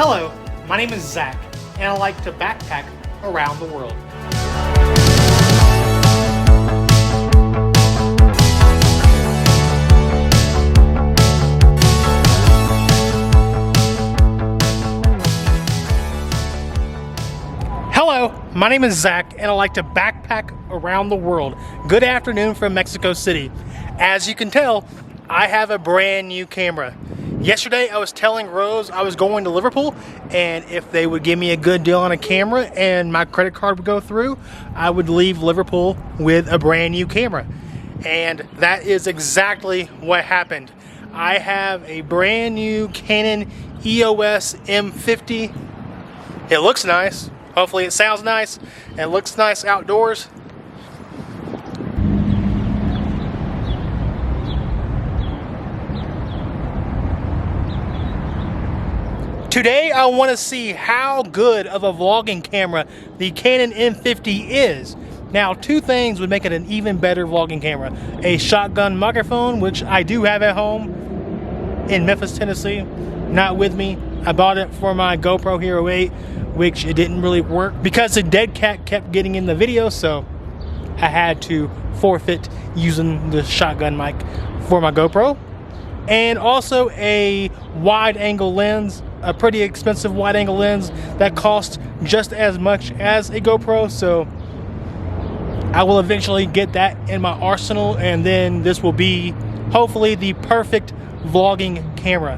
Hello, my name is Zach, and I like to backpack around the world. Hello, my name is Zach, and I like to backpack around the world. Good afternoon from Mexico City. As you can tell, I have a brand new camera. Yesterday I was telling Rose I was going to Liverpool, and if they would give me a good deal on a camera and my credit card would go through, I would leave Liverpool with a brand new camera. And that is exactly what happened. I have a brand new Canon EOS M50. It looks nice. Hopefully it sounds nice and looks nice outdoors. Today I want to see how good of a vlogging camera the Canon M50 is. Now, two things would make it an even better vlogging camera. A shotgun microphone, which I do have at home in Memphis, Tennessee. Not with me. I bought it for my GoPro Hero 8, which it didn't really work because the dead cat kept getting in the video, so I had to forfeit using the shotgun mic for my GoPro. And also a wide angle lens, a pretty expensive wide angle lens that costs just as much as a GoPro, so I will eventually get that in my arsenal, and then this will be hopefully the perfect vlogging camera.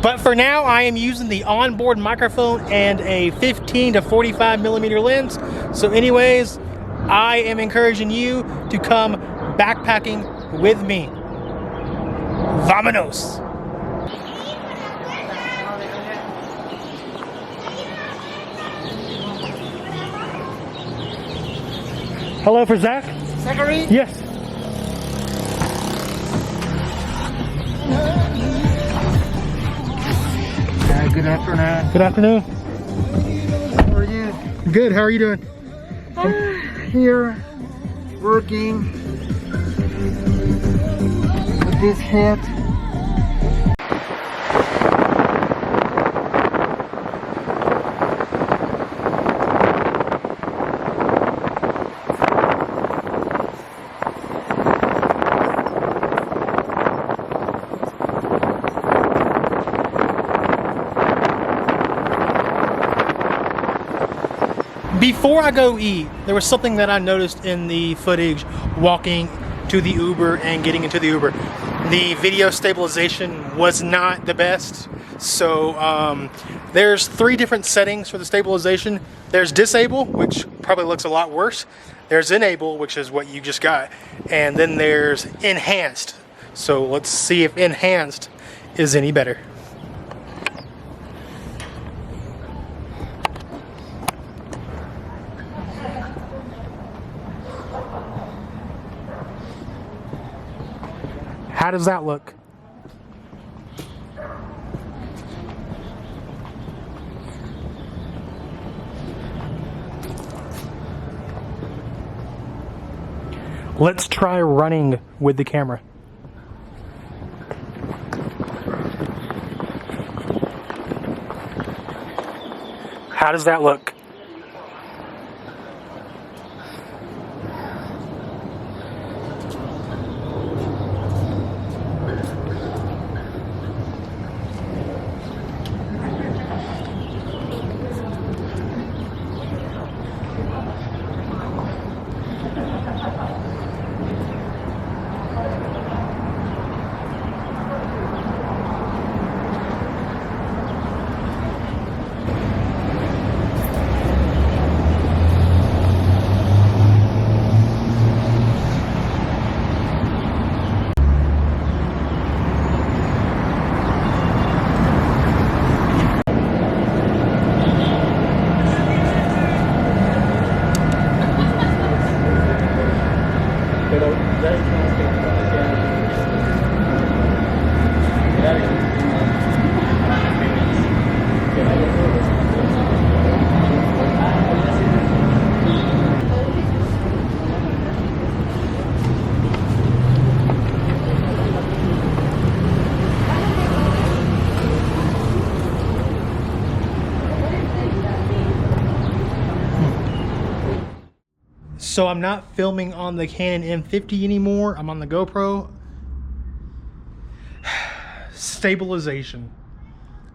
But for now, I am using the onboard microphone and a 15 to 45 millimeter lens. So anyways, I am encouraging you to come backpacking with me. Vámonos! Hello for Zach? Zachary? Yes. Good afternoon. Good afternoon. How are you? Good, how are you doing? Here, working with this hat. Before I go eat, there was something that I noticed in the footage walking to the Uber and getting into the Uber. The video stabilization was not the best. So there's three different settings for the stabilization. There's disable, which probably looks a lot worse. There's enable, which is what you just got. And then there's enhanced. So let's see if enhanced is any better. How does that look? Let's try running with the camera. How does that look? So I'm not filming on the Canon M50 anymore. I'm on the GoPro. Stabilization.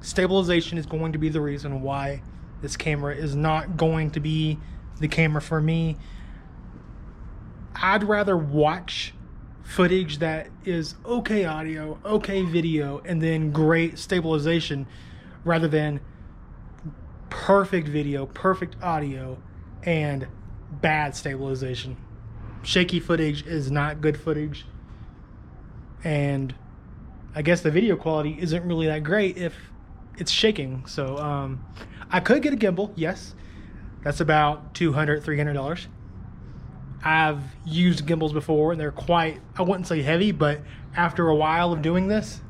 Stabilization is going to be the reason why this camera is not going to be the camera for me. I'd rather watch footage that is okay audio, okay video, and then great stabilization rather than perfect video, perfect audio, and bad stabilization. Shaky footage is not good footage, and I guess the video quality isn't really that great if it's shaking. So I could get a gimbal, yes. That's about $200, $300. I've used gimbals before and they're quite, I wouldn't say heavy, but after a while of doing this,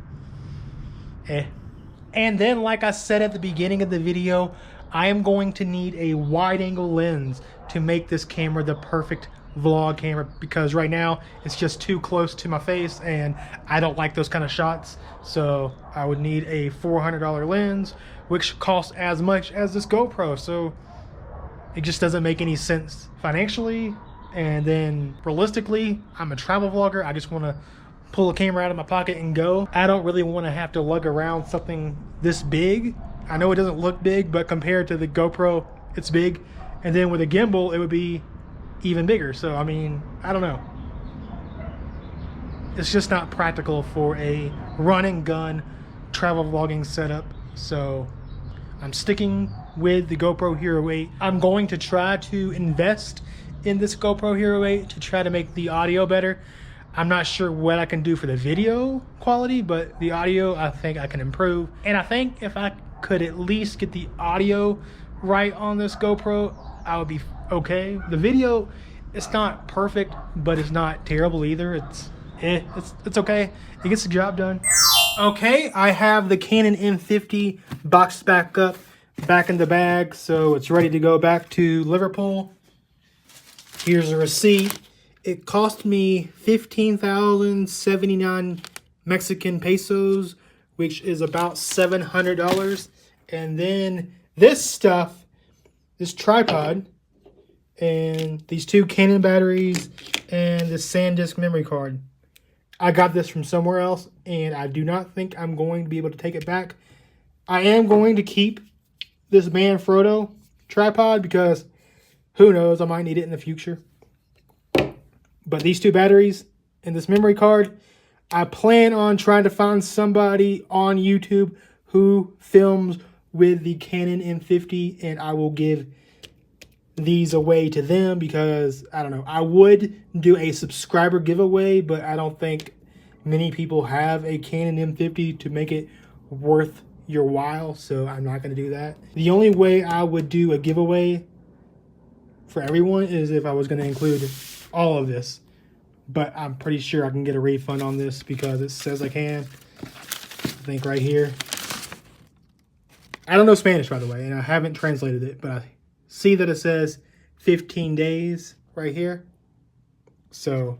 And then, like I said at the beginning of the video, I am going to need a wide angle lens to make this camera the perfect vlog camera, because right now it's just too close to my face and I don't like those kind of shots. So I would need a $400 lens, which costs as much as this GoPro. So it just doesn't make any sense financially. And then realistically, I'm a travel vlogger. I just want to pull a camera out of my pocket and go. I don't really want to have to lug around something this big. I know it doesn't look big, but compared to the GoPro, it's big. And then with a gimbal, it would be even bigger. So I mean, I don't know. It's just not practical for a run and gun travel vlogging setup. So I'm sticking with the GoPro Hero 8. I'm going to try to invest in this GoPro Hero 8 to try to make the audio better. I'm not sure what I can do for the video quality, but the audio I think I can improve. And I think if I could at least get the audio right on this GoPro, I would be okay. The video, it's not perfect, but it's not terrible either. It's okay. It gets the job done. Okay, I have the Canon M50 boxed back up, back in the bag, so it's ready to go back to Liverpool. Here's a receipt. It cost me 15,079 Mexican pesos, which is about $700. And then this stuff, this tripod, and these two Canon batteries, and this SanDisk memory card. I got this from somewhere else, and I do not think I'm going to be able to take it back. I am going to keep this Manfrotto tripod because who knows, I might need it in the future. But these two batteries and this memory card, I plan on trying to find somebody on YouTube who films with the Canon M50, and I will give these away to them because, I don't know, I would do a subscriber giveaway, but I don't think many people have a Canon M50 to make it worth your while, so I'm not going to do that. The only way I would do a giveaway for everyone is if I was going to include all of this, but I'm pretty sure I can get a refund on this because it says I can. I think right here. I don't know Spanish, by the way, and I haven't translated it, but I see that it says 15 days right here. So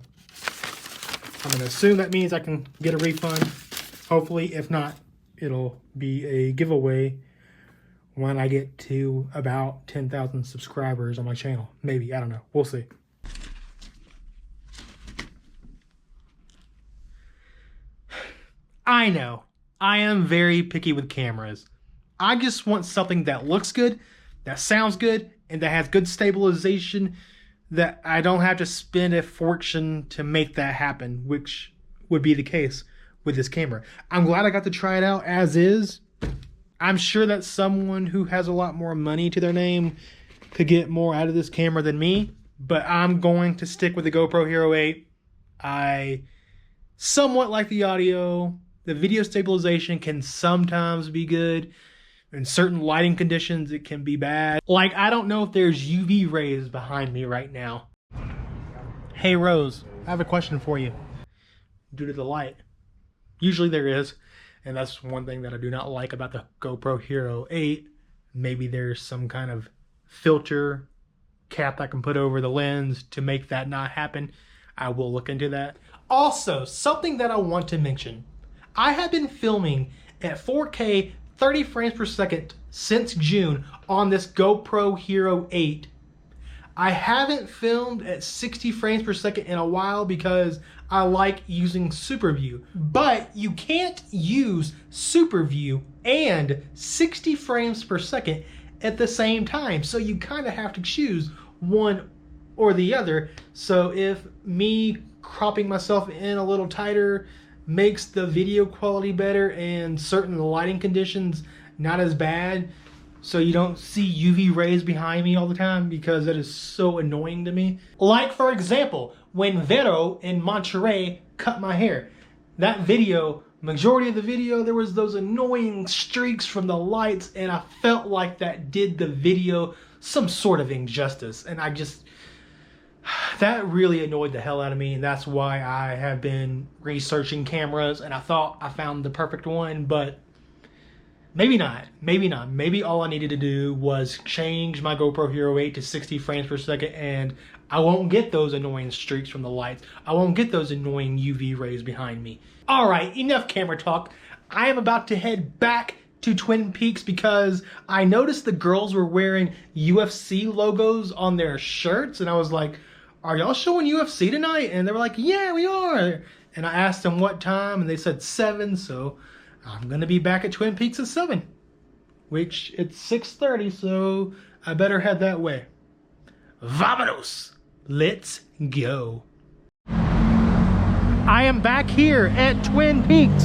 I'm going to assume that means I can get a refund. Hopefully, if not, it'll be a giveaway when I get to about 10,000 subscribers on my channel. Maybe, I don't know. We'll see. I know, I am very picky with cameras. I just want something that looks good, that sounds good, and that has good stabilization, that I don't have to spend a fortune to make that happen, which would be the case with this camera. I'm glad I got to try it out as is. I'm sure that someone who has a lot more money to their name could get more out of this camera than me, but I'm going to stick with the GoPro Hero 8. I somewhat like the audio. The video stabilization can sometimes be good. In certain lighting conditions, it can be bad. Like, I don't know if there's UV rays behind me right now. Hey, Rose, I have a question for you. Due to the light. Usually there is, and that's one thing that I do not like about the GoPro Hero 8. Maybe there's some kind of filter cap I can put over the lens to make that not happen. I will look into that. Also, something that I want to mention. I have been filming at 4K 30 frames per second since June on this GoPro Hero 8. I haven't filmed at 60 frames per second in a while because I like using super view, but you can't use super view and 60 frames per second at the same time. So you kind of have to choose one or the other. So if me cropping myself in a little tighter makes the video quality better and certain lighting conditions not as bad, so you don't see UV rays behind me all the time, because that is so annoying to me. Like for example, when Vero in Monterey cut my hair, that video, majority of the video, there was those annoying streaks from the lights, and I felt like that did the video some sort of injustice, and that really annoyed the hell out of me, and that's why I have been researching cameras, and I thought I found the perfect one, but maybe not. Maybe all I needed to do was change my GoPro Hero 8 to 60 frames per second, and I won't get those annoying streaks from the lights. I won't get those annoying UV rays behind me. All right, enough camera talk. I am about to head back to Twin Peaks because I noticed the girls were wearing UFC logos on their shirts, and I was like, are y'all showing UFC tonight? And they were like, yeah, we are. And I asked them what time, and they said 7, so I'm gonna be back at Twin Peaks at 7, which it's 6:30, so I better head that way. Vamonos! Let's go. I am back here at Twin Peaks.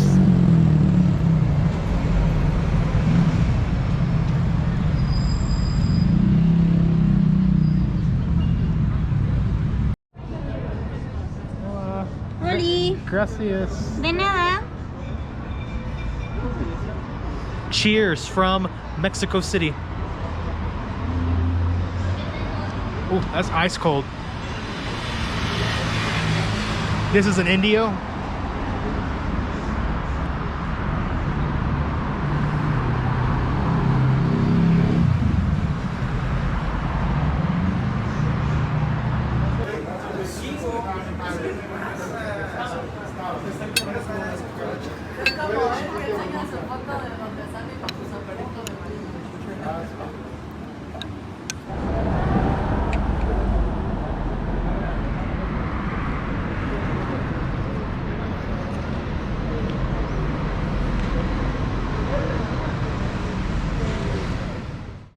Oli. Gracias. De nada. Cheers from Mexico City. Oh, that's ice cold. This is an Indio.